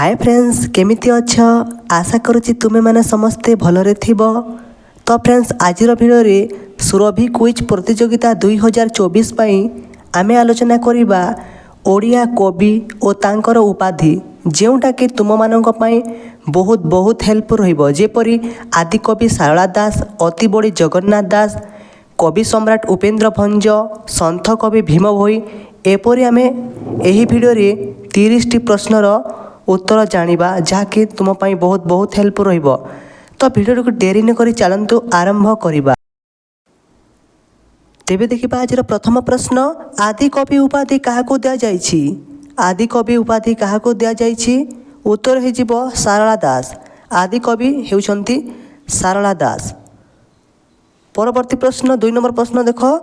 Hi friends केमिति अछ आशा करुच्ची तुमे माने समस्ते भलरे थिबो। तो फ्रेंड्स आज भिडियो रे सुरभि क्विज प्रतियोगिता 2024 पई आमे आलोचना करिबा ओडिया कवि और तांकर उपाधि जेउटा कि तुम मानक पई बहुत बहुत हेल्प रहिबो। जेपरि आदिकवि सारला दास, अति बड़ी जगन्नाथ दास, कवि सम्राट उपेन्द्र भंज, सन्थ कवि भीम भोई एपरि आमे एही भिडियो रे 30 प्रश्नर उत्तर जानिबा जहाँकि तुम पाई बहुत बहुत हेल्प रहिबो। तो भिडियो को डेरी न करी चलंतु आरंभ करिबा। तेबे देखिबा आज प्रथम प्रश्न, आदि कवि उपाधि काहाको दिया जाइछि? आदि कवि उपाधि काहाको दिया जाइछि? उत्तर हे जिवो सारला दास। आदि कवि हेउछंती सारला दास। परवर्ती प्रश्न 2 नंबर प्रश्न देखो,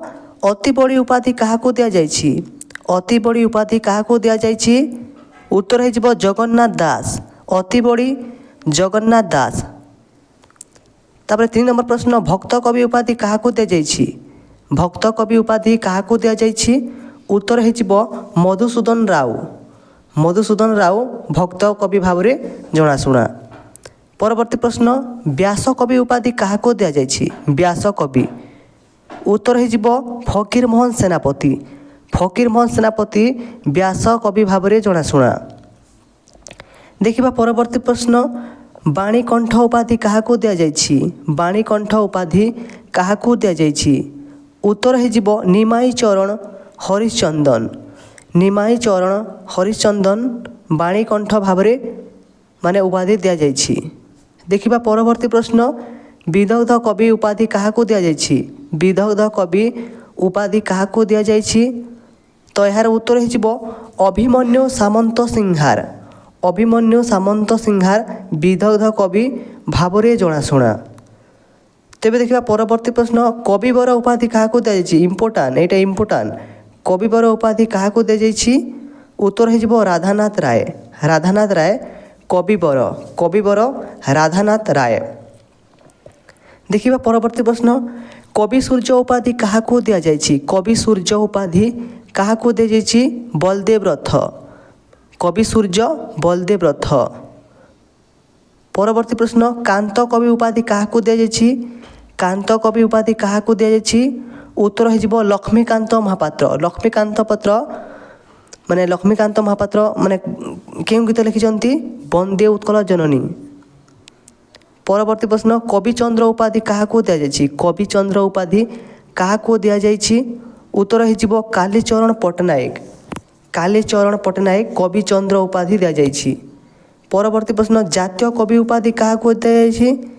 अति बड़ी उपाधि काहाको दिया जाइछि? अति बड़ी उपाधि काहाको दिया जाइछि? उत्तर है जिवो जगन्नाथ दास। अति बड़ी जगन्नाथ दास। तापर 3 नंबर प्रश्न, भक्त कवि उपाधि काहाको दिया जाइछि? भक्त कवि उपाधि काहाको दिया जाइछि? उत्तर है जिवो मधुसूदन राव। मधुसूदन राव भक्त कवि भावरे जनाशुना। परवर्ती प्रश्न, व्यास कवि उपाधि काहाको दिया जाइछि? व्यास कवि। उत्तर है जिवो फकीर मोहन सेनापति। फकीर मोहन सेनापति व्यास कवि भावरे जनाशुना। देखिबा परवर्ती प्रश्न, बाणीकंठ उपाधि काहाको दिया जाइछि? बाणीकंठ उपाधि काहाको दिया जाइछि? उत्तर है जिवो निमाई चरण हरिश्चंदन। निमाई चरण हरिश्चंदन बाणीकंठ भावरे माने उपाधि दिया जाइछि। देखिबा परवर्ती प्रश्न, विदग्ध कवि उपाधि काहाको दिया जाइछि? विदग्ध कवि उपाधि काहाको दिया जाइछि? तो यार उत्तर है जिवो अभिमन्यु सामंत सिंहार। अभिमन्यु सामंत सिंहार विदग्ध कवि भावरे जनाशुना। तेबे देखिबा परवर्ती प्रश्न, कविवर उपाधि काहाको दिया जाइछि? इम्पोर्टान्ट, एटा इम्पोर्टान्ट। कविवर उपाधि काहाको दिया जाइछि? उत्तर है जिवो राधानाथ राय। राधानाथ राय कविवर। कविवर राधानाथ राय। देखिबा परवर्ती प्रश्न, कवि सूर्य उपाधि काहाको दिया जाइछि? कवि सूर्य उपाधि काहाको दिया जाइछि? बलदेव रथ। कवि सूर्य बलदेव रथ। परवर्ती प्रश्न, कांत कवि उपाधि काहाको दिया जाइछि? कांत कवि उपाधि काहाको दिया जाइछि? उत्तर है जिवो लक्ष्मीकांत महापात्र। लक्ष्मीकांत पात्र माने लक्ष्मीकांत महापात्र माने केउ गीत लिखिछंती? वंदे उत्कल जननी। परवर्ती प्रश्न, कविचंद्र उपाधि काहाको दिया जाइछि? कविचंद्र उपाधि काहाको दिया जाइछि? उत्तर है जिवो कालीचरण पट्टनायक। कालीचरण पट्टनायक कविचंद्र उपाधि दिया जाइछि। परवर्ती प्रश्न, जातीय कवि उपाधि काहाको दिया जाइछि?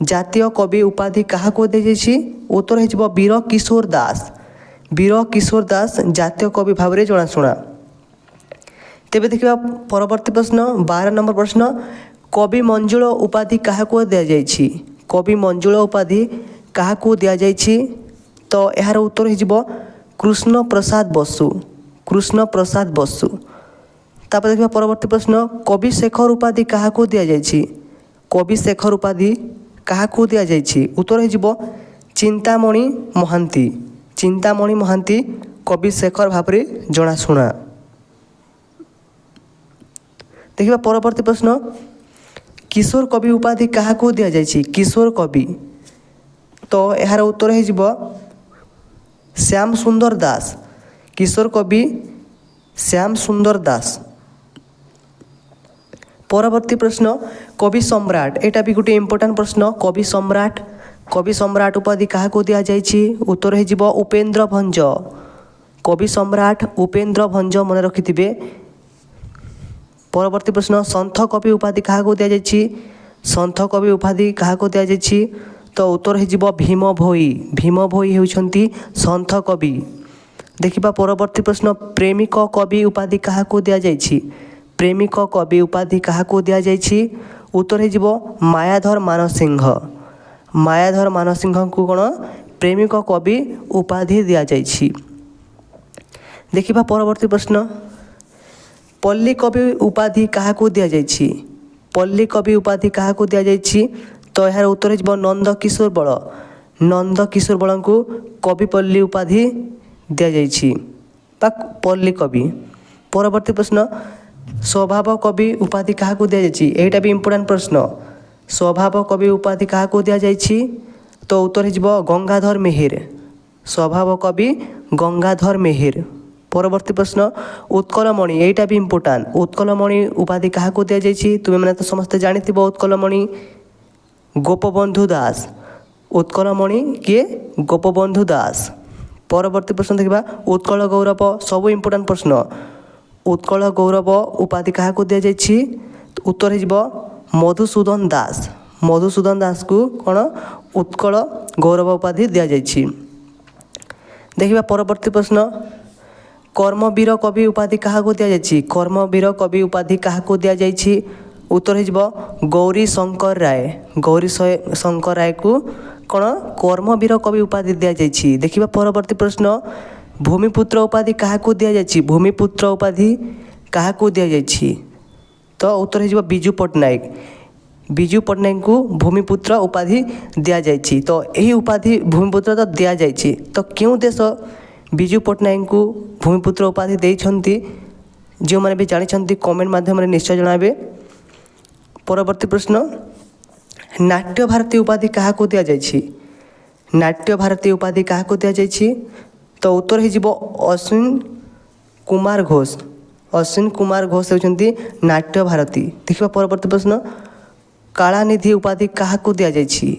जातीय कवि उपाधि काहाको दिया जाइछि? उत्तर है जिवो वीर किशोर दास। वीर किशोर दास जातीय कवि भावरे जनाशुना। तेबे देखिबा परवर्ती प्रश्न 12 नंबर प्रश्न, कवि मंजुल उपाधि काहाको दिया जाइछि? कवि मंजुल उपाधि काहाको दिया जाइछि? तो यार उत्तर है जिवो कृष्ण प्रसाद बसु। कृष्ण प्रसाद बसु। तापर देखिबा परवर्ती प्रश्न, कवि शेखर उपाधि काहाको दिया जाइछि? कवि शेखर उपाधि काहाको दिया जाइछि? उत्तर है जिवो चिंतामणि महांती। चिंतामणि महांती कवि शेखर भावरे जनाशुना। देखिबा परवर्ती प्रश्न, किशोर कवि उपाधि काहाको दिया जाइछि? किशोर कवि। तो यार उत्तर है जिवो श्याम सुंदर दास। किशोर कवि श्याम सुंदर दास। परवर्ती प्रश्न, कवि सम्राट। एटा भी गोटे इम्पोर्टान्ट प्रश्न। कवि सम्राट। कवि सम्राट उपाधि काहाको दिया जाइछि? उत्तर है जिवो उपेन्द्र भंज। कवि सम्राट उपेन्द्र भंज मन रखिथिबे। परवर्ती प्रश्न, सन्थ कवि उपाधि काहाको दिया जाइछि? सन्थ कवि उपाधि काहाको दिया जाइछि? तो उत्तर है जिवो भीम भोई। भीम भोई हेउछंती सन्थ कवि। देखिबा परवर्ती प्रश्न, प्रेमिक कवि उपाधि काहाको दिया जाइछि? प्रेमिक कवि उपाधि काहाको दिया जाइछि? उत्तर है जिवो मायाधर मानसिंह। मायाधर मानसिंह को कोन प्रेमिक कवि उपाधि दिया जाइछि। देखिबा परवर्ती प्रश्न, पल्ली कवि उपाधि काहाको दिया जाइछि? पल्ली कवि उपाधि काहाको दिया जाइछि? तो यार उत्तर है जिवो नंद किशोर बल। नंद किशोर बल को कवि पल्ली उपाधि दिया जाइछि बा पल्ली कवि। परवर्ती प्रश्न, स्वभाव कवि उपाधि क्या दिया यहाँ भी इम्पोर्टाट प्रश्न। स्वभाव कवि उपाधि क्या दिया जाइछि तो उत्तर हो गंगाधर मेहेर। स्वभाव कवि गंगाधर मेहेर। परवर्ती प्रश्न उत्कलमणि यहाँ भी इम्पोर्टाट। उत्कलमणि उपाधि क्या दिया जाइछि तुम मैंने तो समस्ते जानिथिबो उत्कलमणि गोपबंधु दास। उत्कलमणि किए गोपबंधु दास। परवर्ती प्रश्न देखा उत्कल गौरव सब इम्पोर्टाट प्रश्न। उत्कल गौरव उपाधि क्या दिया जाइछि उत्तर हो मधुसूदन दास। मधुसूदन दास को कौन उत्कल गौरव उपाधि दि जाइछि। देखिए परवर्ती प्रश्न कर्मवीर कवि उपाधि क्या दि जाइछि। कर्मवीर कवि उपाधि क्या दि जाइछि उत्तर हो गौरी शंकर राय। गौरी शंकर राय को कौन कर्मवीर कवि उपाधि दि जाइछि। देखिए परवर्ती प्रश्न भूमिपुत्र उपाधि क्या दि जाइछि। भूमिपुत्र उपाधि क्या दि जाइछि तो उत्तर हो विजु पट्टनायक। विजु पट्टनायक को भूमिपुत्र उपाधि दि जाइछि। तो यही उपाधि भूमिपुत्र तो दि जाइछि तो क्यों देश विजु पट्टनायक को भूमिपुत्र उपाधि देइछन्ति जो मैंने भी जानिछन्ति कमेंट माध्यम निश्चय जणाबे। परवर्ती प्रश्न नाट्य भारती उपाधि क्या दि जाइछि। नाट्य भारती उपाधि क्या दि जाइछि तो उत्तर हो अश्विन कुमार घोष। अश्विन कुमार घोष होती नाट्य भारती। देखिए परवर्ती प्रश्न कलानिधि उपाधि क्या दि जाइछि।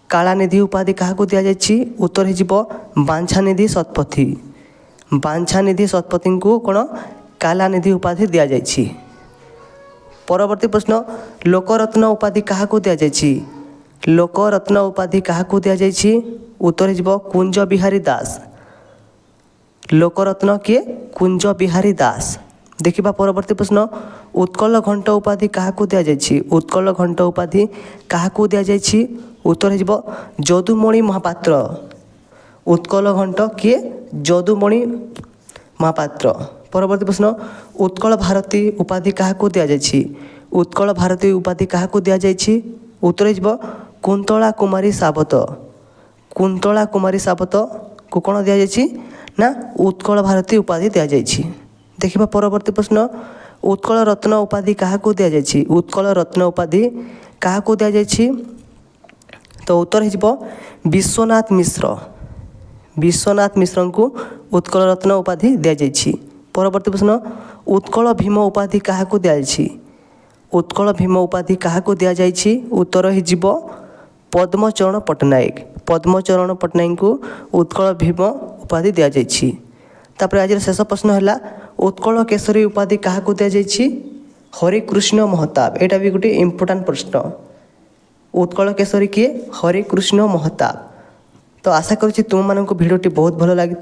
कलानिधि उपाधि क्या दि जाइछि उत्तर हो बांछानिधि शतपथी। बांछानिधि शतपथी को कौन कलानिधि उपाधि दि जाइछि। परवर्ती प्रश्न लोकरत्न उपाधि क्या दि जाइछि। लोकरत्न उपाधि क्या दि जाइछि उत्तर हो कुंज बिहारी दास। लोकरत्न किए कुंज बिहारी दास। देखिबा परवर्ती प्रश्न उत्कल घंट उपाधि क्या दि जाइछि। उत्कल घंट उपाधि क्या दि जाइछि उत्तर हो जदुमणि महापात्र। उत्कल घंट किए जदुमणि महापात्र। परवर्ती प्रश्न उत्कल भारती उपाधि क्या दि जाइछि। उत्कल भारती उपाधि क्या दि जाइछि उत्तर हो कुंतला कुमारी सावत। कुंतला कुमारी सावत को कौन दि जाइछि ना उत्कल भारती उपाधि दि जाइछि। देखिबा परवर्ती प्रश्न उत्कल रत्न उपाधि क्या दि जाइछि। उत्कल रत्न उपाधि क्या दि जाइछि तो उत्तर हो विश्वनाथ मिश्र। विश्वनाथ मिश्र को उत्कल रत्न उपाधि दि जाइछि। परवर्ती प्रश्न उत्कल भीम उपाधि क्या दि जाइछि। उत्कल भीम उपाधि क्या दि जाइछि उत्तर हो पद्मचरण पट्टनायक। पद्मचरण पट्टनायक को उत्कल भीम उपाधि दि जाइछि। तापर आज शेष प्रश्न है उत्कल केशरी उपाधि क्या दि जाइछि हरिकृष्ण महताब। यहाँ भी गोटे इम्पोर्टाट प्रश्न। उत्कल केशरी किए हरिकृष्ण महताब। तो आशा करुँची तुम मानक भिडियोटी बहुत भल लगी।